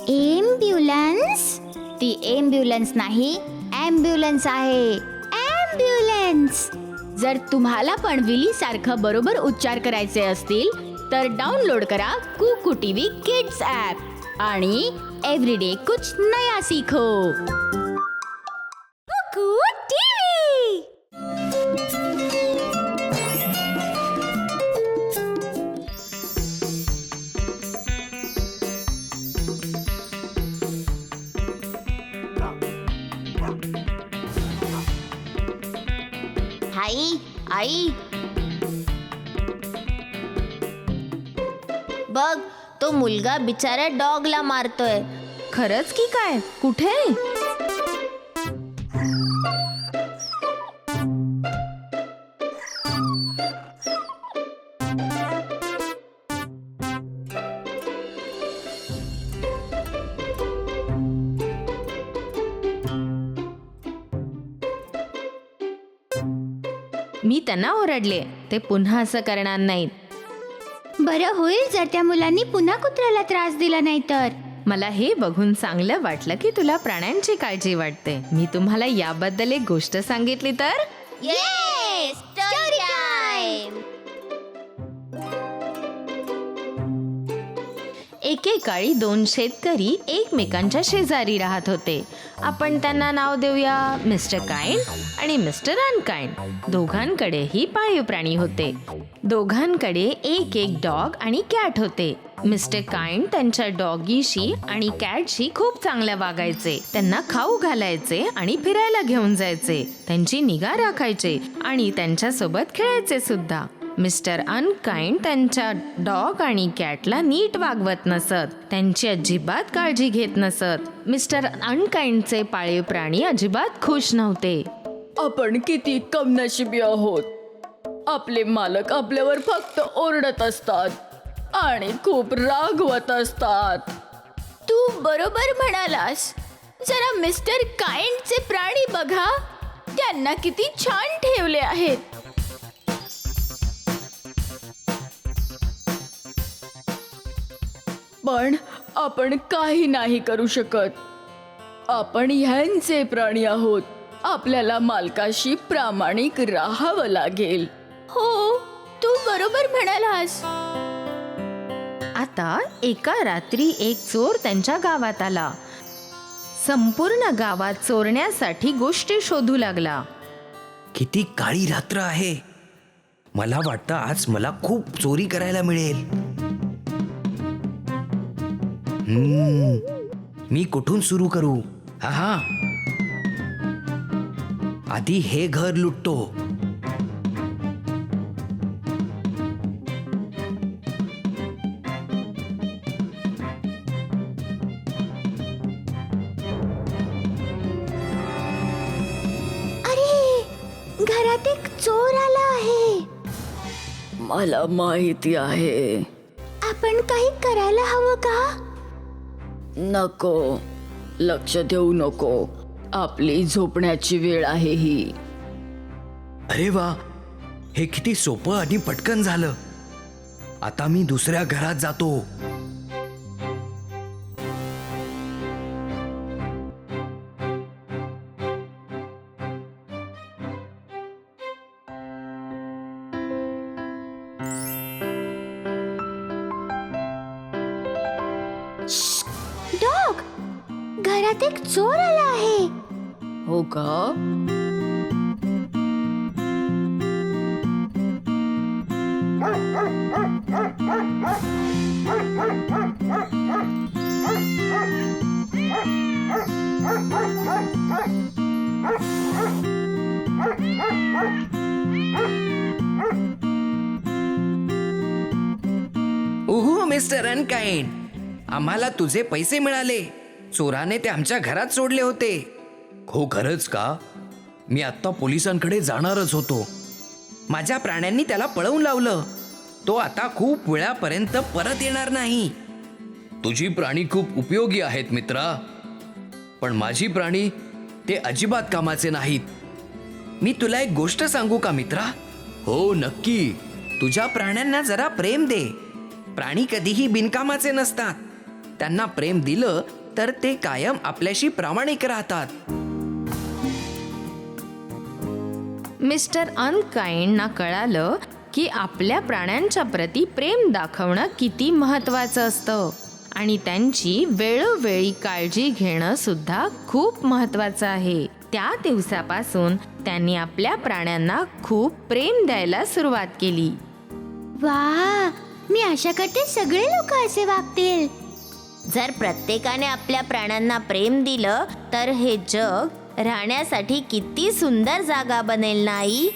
Ambulance? ती ambulance नाही, ambulance आहे. ॲम्ब्युलन्स. जर तुम्हाला पण विली सारखं बरोबर उच्चार करायचे असतील तर डाउनलोड करा कुकू टीव्ही किड्स ॲप आणि एव्हरीडे कुछ नया सीखो. कुकू टीव्ही. आई आई बघ, तो मुलगा बिचाऱ्या डॉगला मारतोय. खरंच की काय? कुठे? मी त्यांना ओरडले, ते पुन्हा असं करणार नाहीत. बरं होईल जर त्या मुलांनी पुन्हा कुत्र्याला त्रास दिला नाही तर. मला हे बघून चांगलं वाटलं की तुला प्राण्यांची काळजी वाटते. मी तुम्हाला याबद्दल एक गोष्ट सांगितली तर. Yes, story time. एकेकाळी दोन शेतकरी एकमेकांच्या शेजारी राहत होते. आपण त्यांना नाव देऊया मिस्टर काइंड आणि मिस्टर अनकाइंड. दोघांकडेही पाळीव प्राणी होते. दोघांकडे एक एक डॉग आणि कॅट होते. मिस्टर काइंड त्यांच्या डॉगीशी आणि कॅटशी खूप चांगलं वागायचे. त्यांना खाऊ घालायचे आणि फिरायला घेऊन जायचे. त्यांची निगा राखायचे आणि त्यांच्यासोबत खेळायचे सुद्धा. मिस्टर अनकाइंड त्यांच्या डॉग आणि कॅटला नीट वागवत नसत. त्यांची अजिबात काळजी घेत नसत. मिस्टर अनकाइंडचे पाळीव प्राणी अजिबात खुश नव्हते. आपण किती कमनशिबी आहोत. आपले मालक आपल्यावर फक्त ओरडत असतात आणि खूप रागवत असतात. तू बरोबर म्हणालास. जरा मिस्टर काइंडचे प्राणी बघा, त्यांना किती छान ठेवले आहेत. पण आपण काही नाही करू शकत. आपण ह्यांचे प्राणी आहोत. आपल्याला मालकाशी प्रामाणिक राहावं लागेल. हो, तू बरोबर म्हणालास. आता एका रात्री एक चोर त्यांच्या गावात आला. संपूर्ण गावात चोरण्यासाठी गोष्टी शोधू लागला. किती काळी रात्र आहे. मला वाटतं आज मला खूप चोरी करायला मिळेल. मी कुठून सुरू करू? हा, आधी हे घर लुटतो. अरे, घरात एक चोर आला आहे. मला माहिती आहे. आपण काही करायला हवं का? नको, लक्ष देऊ नको. आपली झोपण्याची वेळ आहे ही. अरे वा, हे किती सोपं आणि पटकन झालं. आता मी दुसऱ्या घरात जातो. डॉग, घरात एक चोर आला आहे. हो का? ओहो मिस्टर अनकाइंड, आम्हाला तुझे पैसे मिळाले. चोराने ते आमच्या घरात सोडले होते. हो खरंच का? मी आत्ता पोलिसांकडे जाणारच होतो. माझ्या प्राण्यांनी त्याला पळवून लावलं. तो आता खूप वेळापर्यंत परत येणार नाही. तुझी प्राणी खूप उपयोगी आहेत मित्रा, पण माझी प्राणी ते अजिबात कामाचे नाहीत. मी तुला एक गोष्ट सांगू का मित्रा? हो नक्की. तुझ्या प्राण्यांना जरा प्रेम दे. प्राणी कधीही बिनकामाचे नसतात. त्यांना प्रेम दिलं तर ते कायम आपल्याशी प्रामाणिक राहतात. मिस्टर अनकाइंडना कळालं की आपल्या प्राण्यांच्या प्रती प्रेम दाखवणं किती महत्त्वाचं असतं आणि त्यांची वेळोवेळी काळजी घेणं सुद्धा खूप महत्त्वाचं आहे. त्या दिवसापासून त्यांनी आपल्या प्राण्यांना खूप प्रेम द्यायला सुरुवात केली. वा, मी आशा करते सगळे लोक असे वागतील. जर प्रत्येकाने आपल्या प्राण्यांना प्रेम दिलं तर हे जग राहण्यासाठी किती सुंदर जागा बनेल नाही.